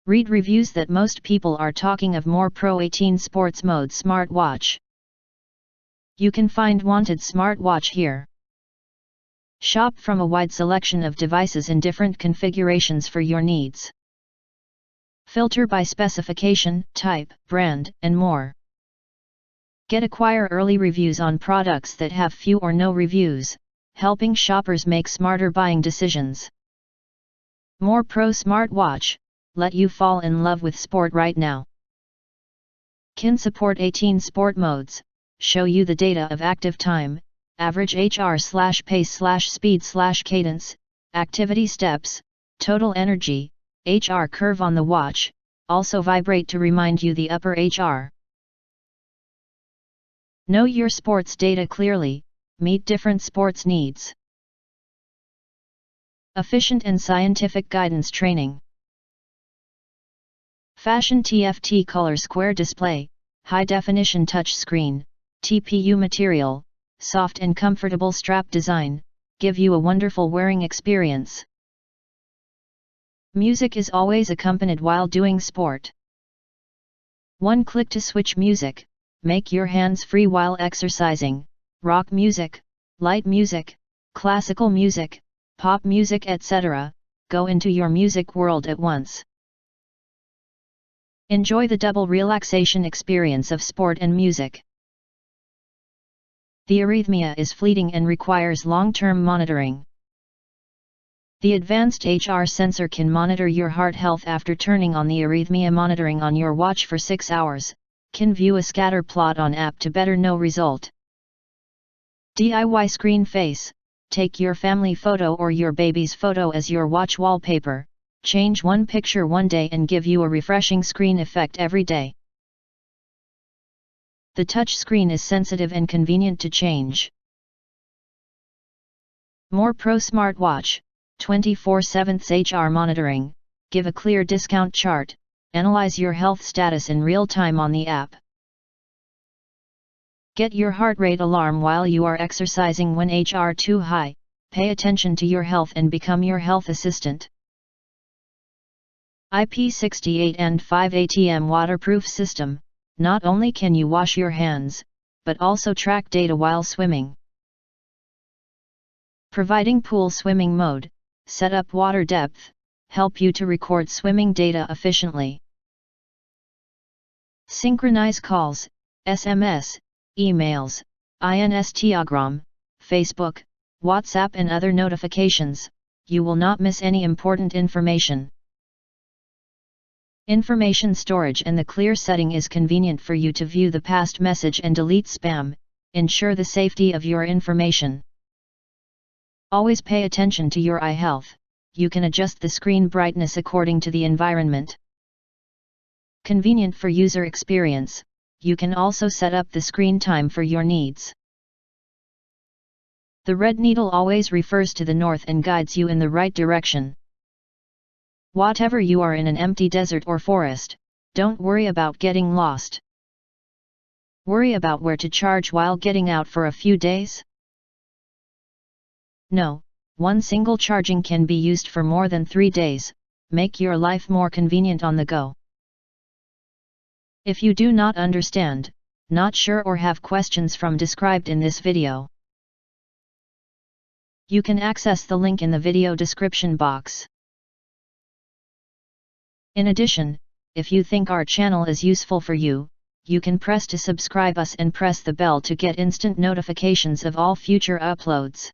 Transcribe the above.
Read reviews that most people are talking of MorePro 18 Sports Mode Smartwatch. You can find wanted smartwatch here. Shop from a wide selection of devices in different configurations for your needs. Filter by specification, type, brand, and more. Acquire early reviews on products that have few or no reviews, helping shoppers make smarter buying decisions. MorePro Smartwatch, let you fall in love with sport right now. Can support 18 sport modes, show you the data of active time, average HR/pace/speed/cadence, activity steps, total energy, HR curve on the watch, also vibrate to remind you the upper HR. Know your sports data clearly, meet different sports needs. Efficient and scientific guidance training. Fashion TFT color square display, high definition touch screen, TPU material, soft and comfortable strap design, give you a wonderful wearing experience. Music is always accompanied while doing sport. One click to switch music, make your hands free while exercising, rock music, light music, classical music, pop music etc., go into your music world at once. Enjoy the double relaxation experience of sport and music. The arrhythmia is fleeting and requires long-term monitoring. The advanced HR sensor can monitor your heart health after turning on the arrhythmia monitoring on your watch for 6 hours, can view a scatter plot on app to better know result. DIY screen face, take your family photo or your baby's photo as your watch wallpaper, change one picture one day and give you a refreshing screen effect every day. The touch screen is sensitive and convenient to change. MorePro Smartwatch, 24/7 HR monitoring, give a clear discount chart, analyze your health status in real time on the app. Get your heart rate alarm while you are exercising when HR too high, pay attention to your health and become your health assistant. IP68 and 5 ATM waterproof system, not only can you wash your hands, but also track data while swimming. Providing pool swimming mode, set up water depth, help you to record swimming data efficiently. Synchronize calls, SMS, emails, Instagram, Facebook, WhatsApp and other notifications, you will not miss any important information. Information storage and the clear setting is convenient for you to view the past message and delete spam, ensure the safety of your information. Always pay attention to your eye health, you can adjust the screen brightness according to the environment. Convenient for user experience, you can also set up the screen time for your needs. The red needle always refers to the north and guides you in the right direction. Whatever you are in an empty desert or forest, don't worry about getting lost. Worry about where to charge while getting out for a few days? No, one single charging can be used for more than 3 days, make your life more convenient on the go. If you do not understand, not sure or have questions from described in this video, you can access the link in the video description box. In addition, if you think our channel is useful for you, you can press to subscribe us and press the bell to get instant notifications of all future uploads.